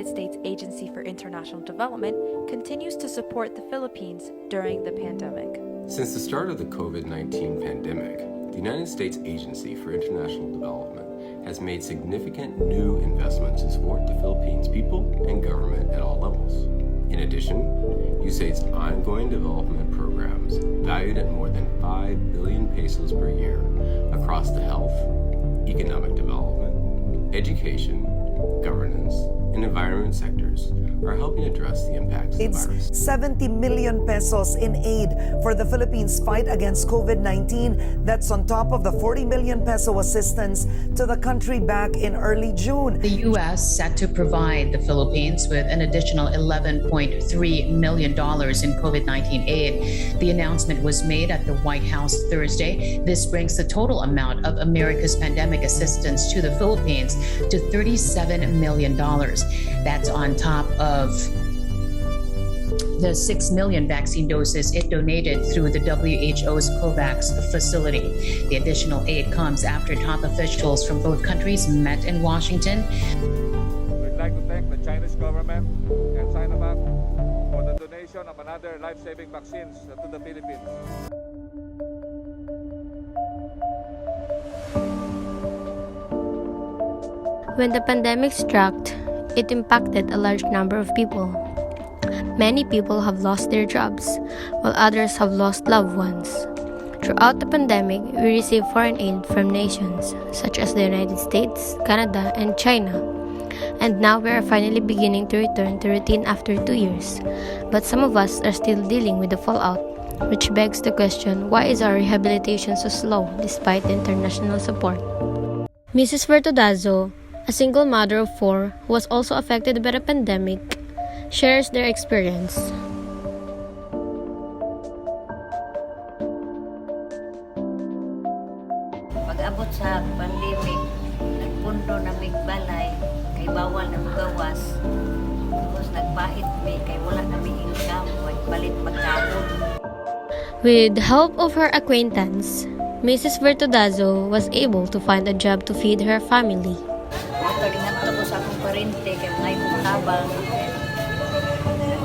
United States Agency for International Development continues to support the Philippines during the pandemic. Since the start of the COVID-19 pandemic, the United States Agency for International Development has made significant new investments to support the Philippines people and government at all levels. In addition, USAID's ongoing development programs, valued at more than 5 billion pesos per year across the health, economic development, education, governance, and environment sectors, are helping address the impacts of the It's virus. 70 million pesos in aid for the Philippines' fight against COVID-19. That's on top of the 40 million peso assistance to the country back in early June. The U.S. set to provide the Philippines with an additional $11.3 million in COVID-19 aid. The announcement was made at the White House Thursday. This brings the total amount of America's pandemic assistance to the Philippines to $37 million. That's on top of the 6 million vaccine doses it donated through the WHO's COVAX facility. The additional aid comes after top officials from both countries met in Washington. We'd like to thank the Chinese government and Sinovac for the donation of another life-saving vaccines to the Philippines. When the pandemic struck, it impacted a large number of people. Many people have lost their jobs, while others have lost loved ones. Throughout the pandemic, we received foreign aid from nations such as the United States, Canada, and China. And now we are finally beginning to return to routine after 2 years. But some of us are still dealing with the fallout, which begs the question, why is our rehabilitation so slow despite the international support? Mrs. Vertodazo, a single mother of 4 who was also affected by the pandemic, shares their experience. Pag-abot sa pandemic, nagpundo na mig balay, kay bawal na magawas. Tapos nagpahit mi, kay wala na may income, palit pagkaon. With the help of her acquaintance, Mrs. Vertodazo was able to find a job to feed her family. Matalingan ko sa akong parente, kay ngay kong tabang.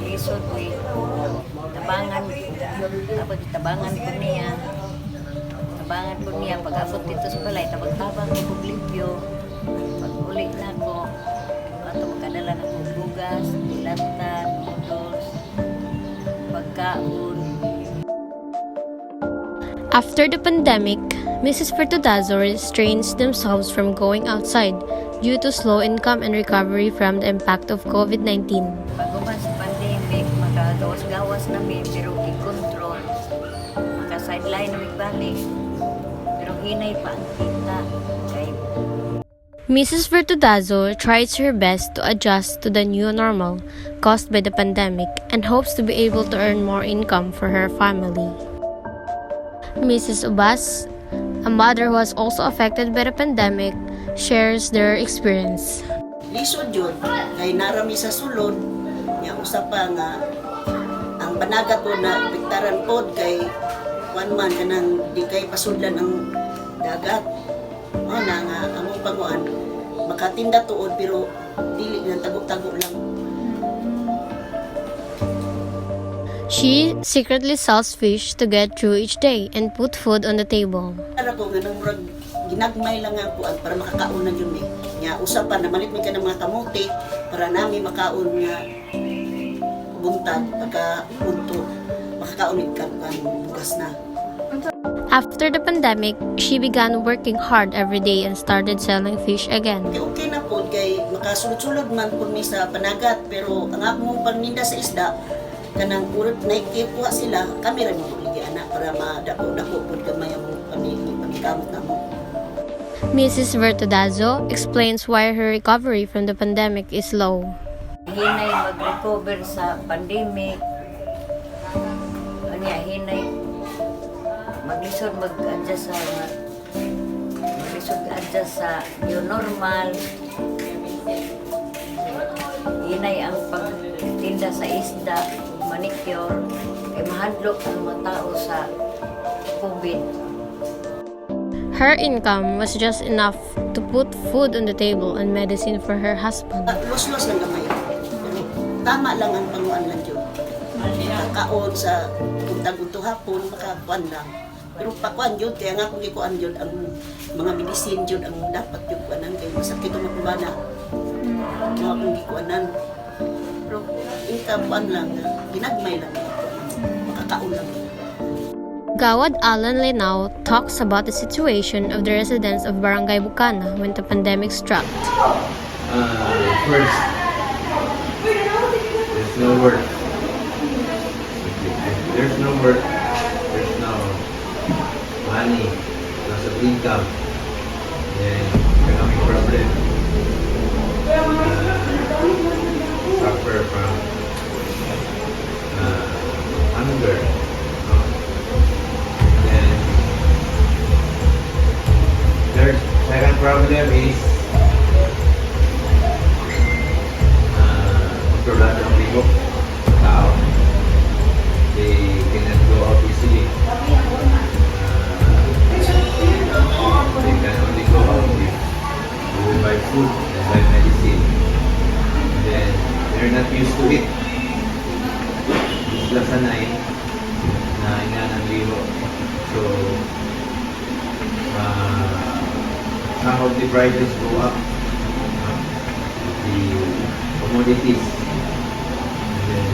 Lisod ko tabangan, tapos tabangan ko niya. Tabangan ko niya, pag-abot dito sa balay, tabang-tabang ko limpyo. Pag-uli na ko, ato makadala na ko bugas, latan, noodles, pagkaon. After the pandemic, Mrs. Vertodazo restrains themselves from going outside due to slow income and recovery from the impact of COVID-19. Bago sa pandemic, makagawas-gawas namin, pero i-control. Maka-sideline namin balik. Pero hinay pa ang kita. Okay. Mrs. Vertodazo tries her best to adjust to the new normal caused by the pandemic and hopes to be able to earn more income for her family. Mrs. Ubas, a mother who was also affected by the pandemic, shares their experience. Lisod yun, kay narami sa sulod, niya usap pa nga, ang panagat po na biktaran po, kay one man, kanang di kay pasudlan ang dagat. O na nga, among panguan, makatinda tuod, pero dili ng tago-tago lang. She secretly sells fish to get through each day and put food on the table. Para po, ganang murag, ginagmay lang nga po para makakaon na yun eh. Nga, usapan, namalit mi ka ng mga kamote para namin makaon nga buntag, pagka-punto, makakaon ka ng bugas na. After the pandemic, she began working hard every day and started selling fish again. Okay na po, kay makasulod-sulod man po mi sa panagat, pero ang akong pagninda sa isda, kanang urot na ikipuha sila, kami rin mabuligyan anak para madako-dako po gamay ang pamigamot na mo. Mrs. Vertodazo explains why her recovery from the pandemic is slow. Hinay mag-recover sa pandemic. Anya, hinay maglisod mag-adjust sa new normal. Hinay ang pagtinda sa isda, manicure, kay mahadlok ang mga tao sa COVID. Her income was just enough to put food on the table and medicine for her husband. Los-los lang gamay. tama lang ang panguan lang yun. Kakaon sa puntag-unto hapon, makakuan lang. Pero pakuan yun, kaya nga kung ikuan yun, ang mga medicine yun, ang dapat yung kuanan, kaya masakit ang makubana. Mga kung ikuanan. Pero yung kapuan lang, ginagmay lang, makakaon lang. Gawad Alan Lenao talks about the situation of the residents of Barangay Bukana when the pandemic struck. First, there's no work. If there's no work, there's no money, loss of income, then economic problem. Suffer from hunger. Then third, second problem is kontrolado ang ligo tao. They cannot go out easily. They can only go out if you will buy food and buy medicine. And then they're not used to it. Sila sanay na inanang ligo. So some of the prices go up. The commodities. And then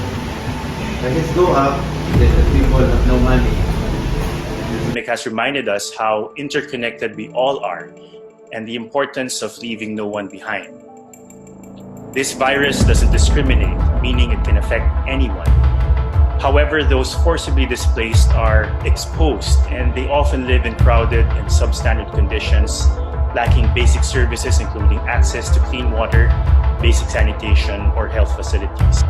prices go up, then the people have no money. Pandemic has reminded us how interconnected we all are and the importance of leaving no one behind. This virus doesn't discriminate, meaning it can affect anyone. However, those forcibly displaced are exposed and they often live in crowded and substandard conditions, lacking basic services including access to clean water, basic sanitation, or health facilities.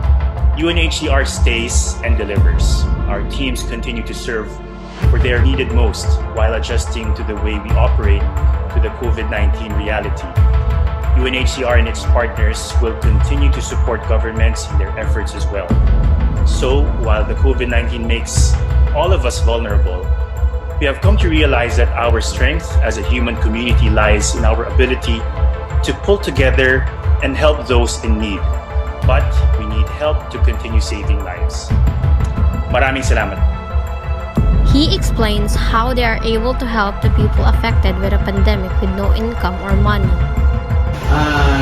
UNHCR stays and delivers. Our teams continue to serve where they are needed most while adjusting to the way we operate to the COVID-19 reality. UNHCR and its partners will continue to support governments in their efforts as well. So, while the COVID-19 makes all of us vulnerable, we have come to realize that our strength as a human community lies in our ability to pull together and help those in need. But we need help to continue saving lives. Maraming salamat. He explains how they are able to help the people affected with a pandemic with no income or money.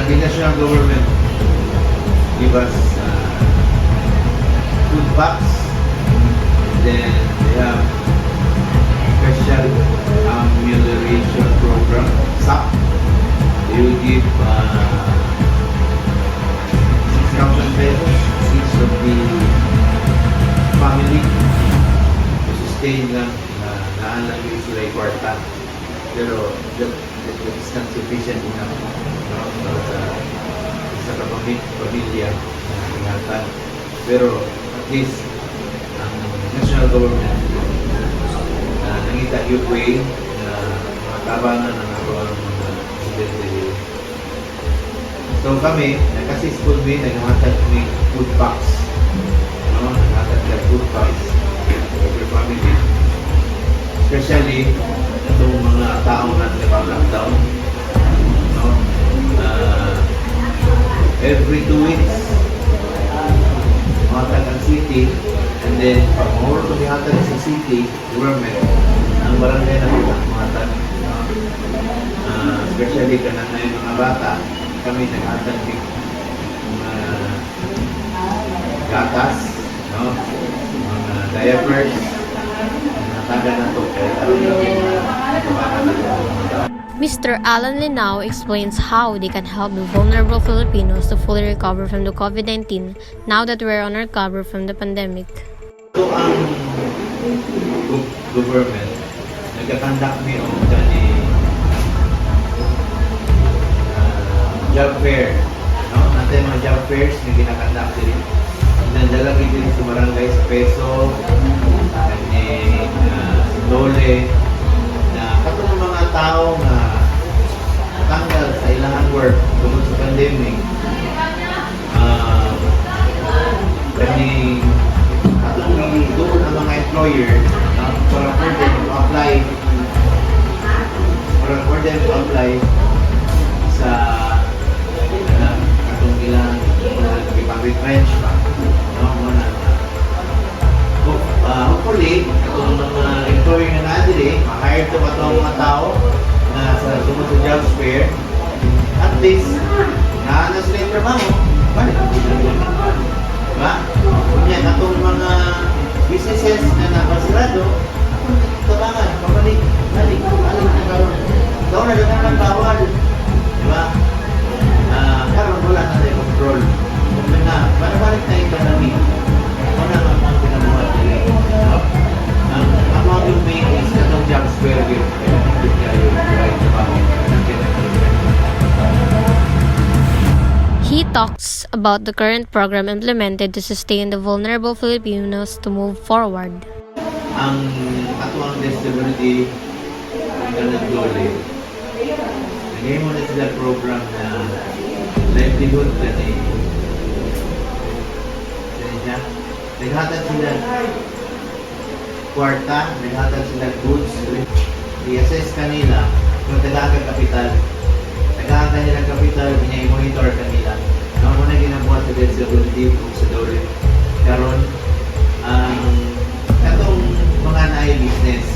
The national government give us food packs, and then they have special amelioration program, SAP. They will give 6,000 pesos each of the family to sustain lang na naalagay sila yung kwarta. Pero that is not sufficient enough sa pamilya na ingatan. Pero at least ang national government nangita yung way na mga tabanan ng mga presidente. So kami, kasi school me, naghahatag kami food packs. Naghahatag ka food packs every family. Especially itong mga taong natin nag-lockdown. Every 2 weeks, mahatag ang city, and then pag more to mahatag sa city, government, ang barangay na mahatag. Especially kanang na yung mga bata, kami nag-hatag mga gatas, mga diapers, nataga na ito, kaya alam namin na Mr. Alan Lenao explains how they can help the vulnerable Filipinos to fully recover from the COVID-19 now that we're on our recovery from the pandemic. Ito ang government, nagkakandak mi o dani job fair. Natin mga job fairs na ginakandak sila. Nandalagi din sa barangay sa Peso, Dole, na katong mga tao na tanggal sa ilang work tungkol sa pandemic. Doon ang mga employer para for them to apply sa katong ilang pag-retrench pa. Kahit ito ang mga tao na sa sunod sa job fair, at least, naana sila yung trabaho, balik ang pinag-ulitan. Diba? Kanya, itong mga businesses na napasirado, tabangan, pabalik, balik na karoon. Daw na lang ang bawal. Diba? Karoon wala na tayo control. Kung na, balik na economy. Ako na ang pinamuhat nila. Ang amount yung main is katong job square yun. He talks about the current program implemented to sustain the vulnerable Filipinos to move forward. Ang katuang disability na nag-dole, nagay mo na sila program na livelihood na naghatag sila kwarta, naghatag sila goods, i-assess kanila kung tagaagad kapital. Tagaagad nilang kapital, i-monitor kanila. Naman mo na ginabuhat sa disability kung sa dole. Karon, katong mga na-business,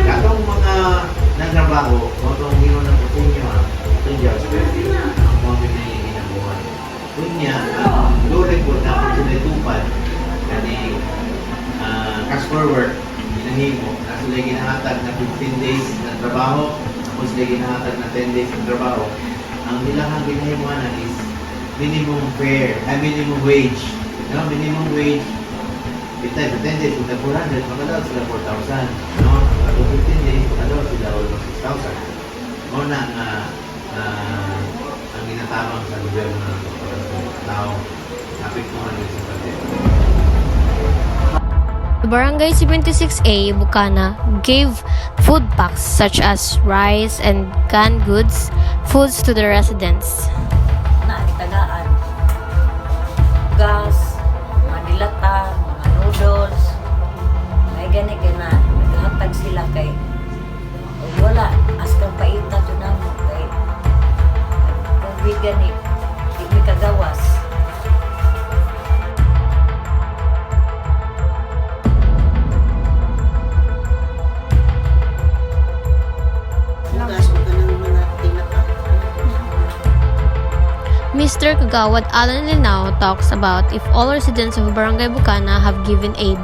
katong mga nagtrabaho, katong gino ng pupunyo, itong jobs pwede, ang mga pinaginabuhan. Kunya, ang dole po na kung sila tupad, kani cash forward, ginahimo, na sila ginahatag na 15 days na trabaho, tapos sila ginahatag na 10 days na trabaho. Ang nilang ginahimuan is minimum minimum wage. No? Minimum wage, kita sa 10 days, kung 400, makadawad sila 4,000. No? Pag 15 days, makadawad sila almost 6,000. Muna ang ginatabang sa gobyerno ng tao, napiktuhan din sa pandemya. The Barangay 76A, Bukana, gave food packs such as rice and canned goods, foods to the residents. Tagaan, gas, mga dilata, mga noodles, may gani na naghatag sila kay wala, askang paita to na mo kay COVID gani, di may kagawas. Mr. Kagawad Alan Linao talks about if all residents of Barangay Bukana have given aid.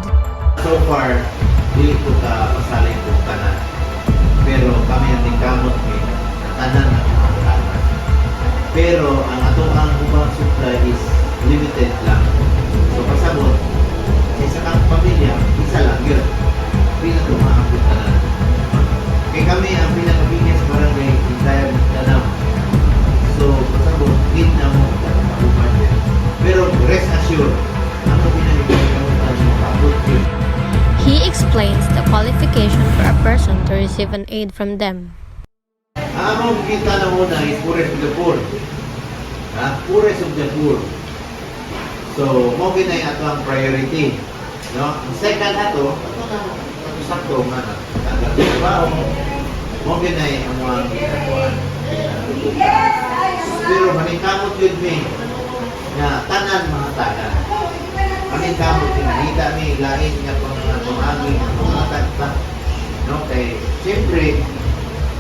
So far, hindi ko pasalin kung tanan. Pero kami ang tingkamot may tanan na kumakalas. Pero ang ang ubang supply is limited lang. So pasabot, sa isa kang pamilya, isa lang yun. Hindi na tumakapot tanan. Kaya kami ang pinakabigyan sa barangay, entire Mindanao. So, pasabot, hindi na mo kakapagpapag. Pero rest assured, ang pinakabigyan mo kakapot yun. He explains the qualification for a person to receive an aid from them. Ang kita na muna is poorest of the poor. Poorest of the poor. So, mo ginay ato ang priority. No? Ang second ato na sakto nga na. Tagatrabaho mo ginay ang mga ginagawa. Pero manikamot yun mi na tanan mga tanan. Manikamot pinahita mi lain nga pangangin mga tagpa. No? Kaya, siyempre,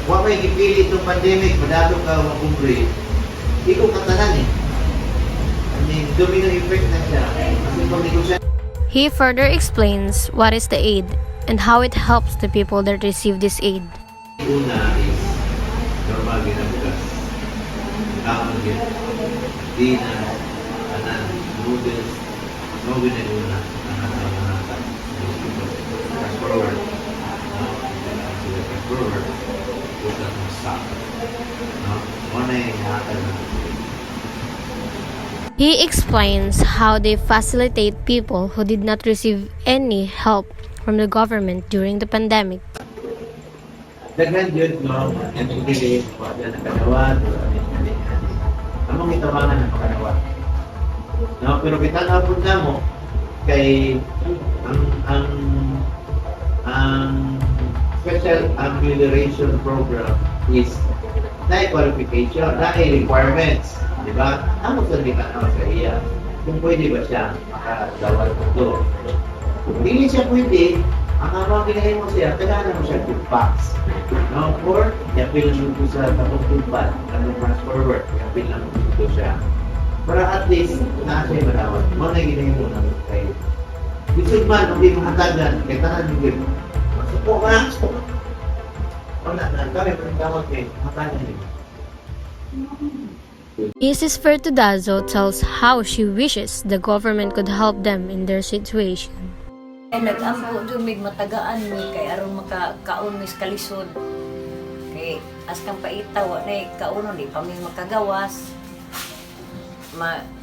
huwag may ipili itong pandemic, madalo ka makumbre. Hindi ko katanan eh. I mean, domino effect na siya. Kasi pag negosya. He further explains what is the aid and how it helps the people that receive this aid. Una is normal ginabukas. Kaman din. Di na tanan, noodles, no ginaguna, ang cash forward. Cash forward. He explains how they facilitate people who did not receive any help from the government during the pandemic. Daghan yun, no? Yan yung dili, wala na kanawa, among itabangan ng kanawa. No? Pero kita na po na mo, kay ang special amelioration program is na qualification, na requirements, di ba? Ano sa kita sa iya? Kung pwede ba siya makadawal ito? Kung hindi siya pwede, Ang mga ginahin mo siya, kailangan mo siya box. No? Or, yapil lang mo sa tapos tumpad. Ano fast forward, yapil lang mo siya. Para at least, nasa siya marawat. Mga ginahin mo na kayo. Bisod man, hindi mahatagan, kaya tahan mo din. Masupo ka na, supo. Wala na, kami, pagkawag kayo, mahatagan din. Mrs. Fertudazo tells how she wishes the government could help them in their situation. Ay nag-ampo dumig matagaan mi kay aron makakaon mis kalisod. Kay as kang paita wa nay kauno di pa mi makagawas.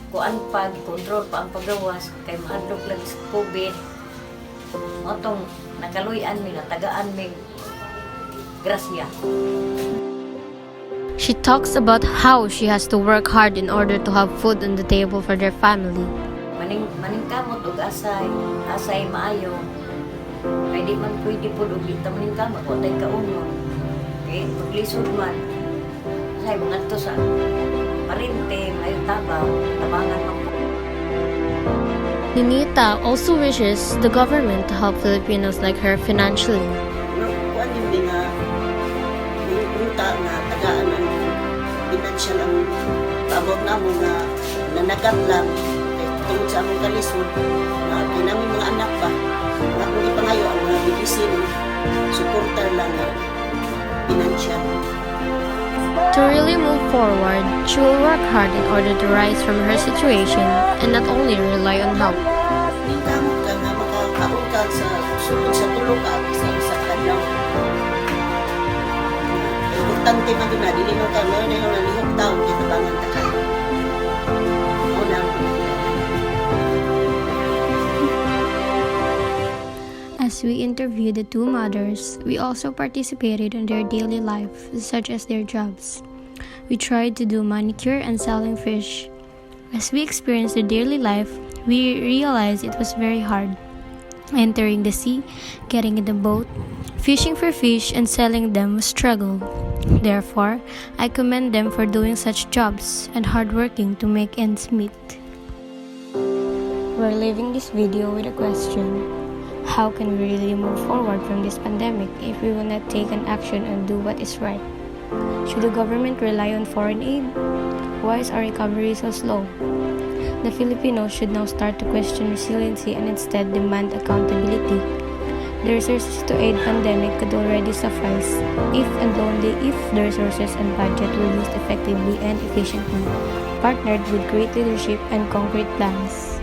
Kuan pa kontrol pa ang paggawas kay mahadlok lagi sa COVID. Motong nakaluyan mi natagaan mi grasya. She talks about how she has to work hard in order to have food on the table for their family. Maning kamot og asay maayo. Kay di man pwede pud og kita maning kamot wa tay kaunon. Kay paglisod man say mga to sa parente mayo tabangan man po. Ninita also wishes the government to help Filipinos like her financially. Kuan yung nga unta nga tagaan ang financial ang paabot na mo nga nanagat lang tungkol sa among kalisod na kinaming mga anak ba nga kung ipangayo ang mga bibisin supporter lang na financial. To really move forward, she will work hard in order to rise from her situation and not only rely on help. Kamot ka nga makakaon ka sa sulod sa tulog ka isa kadlaw. Importante man na dili man ka na yung nalihok taon kita bangan ta ka. As we interviewed the two mothers, we also participated in their daily life, such as their jobs. We tried to do manicure and selling fish. As we experienced their daily life, we realized it was very hard. Entering the sea, getting in the boat, fishing for fish, and selling them was struggle. Therefore, I commend them for doing such jobs and hardworking to make ends meet. We're leaving this video with a question. How can we really move forward from this pandemic if we will not take an action and do what is right? Should the government rely on foreign aid? Why is our recovery so slow? The Filipinos should now start to question resiliency and instead demand accountability. The resources to aid pandemic could already suffice if and only if the resources and budget were used effectively and efficiently, partnered with great leadership and concrete plans.